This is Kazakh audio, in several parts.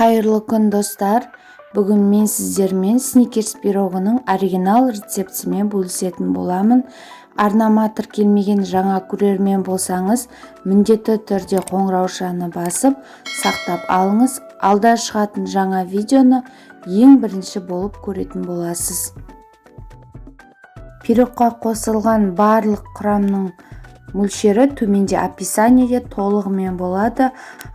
Қайырлы күн достар. Бүгін мен сіздермен сникерс пирогының оригинал рецептімен бөлісетін боламын. Арнама тіркелмеген жаңа көрермен болсаңыз, міндетті түрде қоңыраушаны басып, сақтап алыңыз. Алда шығатын жаңа видеоны ең бірінші болып көретін боласыз. Пирогқа қосылған барлық құрамның мөлшері төменде описаниеде толығымен болады.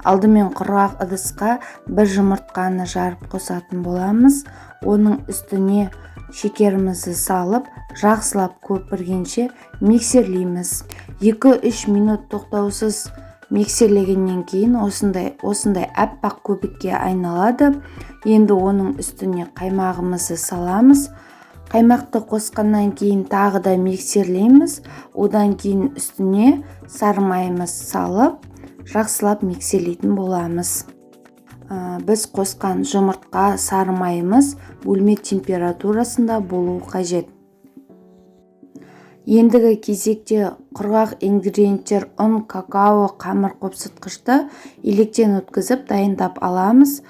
Алдымен құрғақ ыдысқа бір жұмыртқаны жарып қосатын боламыз. Оның үстіне шекерімізді салып, жақсылап көпіргенше миксерлейміз. 2-3 минут тоқтаусыз миксерлегеннен кейін осындай аппақ көбікке айналады. Енді оның үстіне қаймағымызды саламыз. Қаймақты қосқаннан кейін тағы да миксерлейміз. Одан кейін үстіне сары майымыз салып, жақсылап миксерлейтін боламыз. Біз қосқан жұмыртқа, сары майымыз бөлме температурасында болуы қажет. Ендігі кезекте құрғақ ингредиенттер ұн, какао, қамыр қопсытқышты електен өткізіп дайындап аламыз.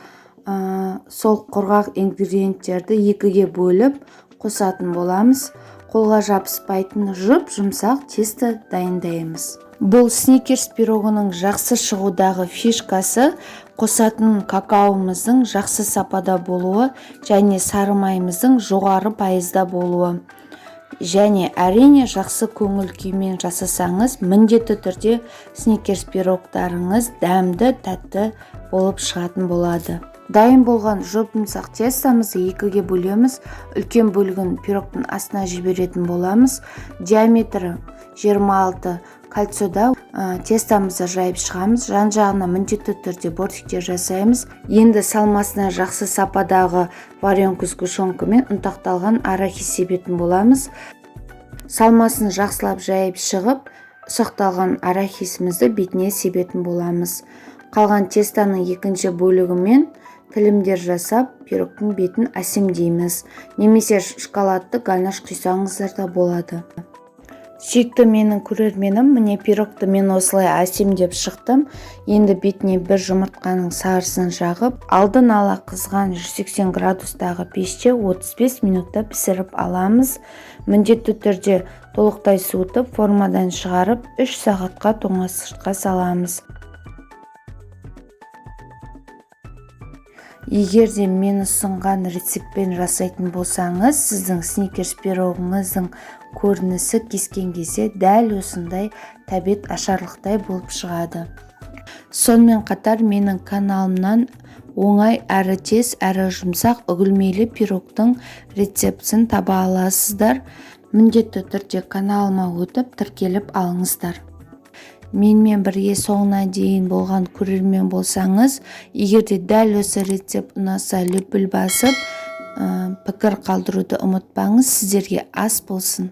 Сол құрғақ ингредиенттерді екіге бөліп қосатын боламыз. Қолға жабыспайтын жұмсақ тесто дайындаймыз. Бұл сникерс пирогының жақсы шығудағы фишкасы қосатын какаомыздың жақсы сапада болуы және сары майымыздың жоғары пайызда болуы. Және әрине жақсы көңіл күймен жасасаңыз, міндетті түрде сникерс пирогтарыңыз дәмді, тәтті болып шығатын болады. Дайын болған жұмсақ тестомызды екіге бөлеміз. Үлкен бөлігін пирогтың астына жіберетін боламыз. Диаметрі 26 кольцода тестомызды жайып шығамыз. Жан-жағына міндетті түрде бортиктер жасаймыз. Енді салмасына жақсы сападағы варенка сгущенкамен ұнтақталған арахис себетін боламыз. Салмасын жақсылап жайып шығып, ұсақталған арахисімізді бетіне себетін боламыз. Қалған тестоның екінші бөлігімен тілімдер жасап, пирогтың бетін әсемдейміз. Немесе шоколадты ганаш құйсаңыздар да болады. Сүйікті менің көрерменім, міне пирогты мен осылай әсемдеп шықтым. Енді бетіне бір жұмыртқаның сарысын жағып, алдын ала қызған 180 градустағы пеште 35 минутта пісіріп аламыз. Міндетті түрде толықтай суытып, формадан шығарып, 3 сағатқа тоңазытқышқа саламыз. Егер де мен ұсынған рецептпен жасайтын болсаңыз, сіздің сникерс пирогыңыздың көрінісі кескен кезде дәл осындай тәбет ашарлықтай болып шығады. Сонымен қатар менің каналымнан оңай әрі тез әрі жұмсақ үгілмелі пирогтың рецептісін таба аласыздар. Міндетті түрде каналыма өтіп тіркеліп алыңыздар. Менімен бірге соңына дейін болған көрермен болсаңыз, егер де дәл осы рецепт ұнаса лүпіл басып, пікір қалдыруды ұмытпаңыз. Сіздерге ас болсын.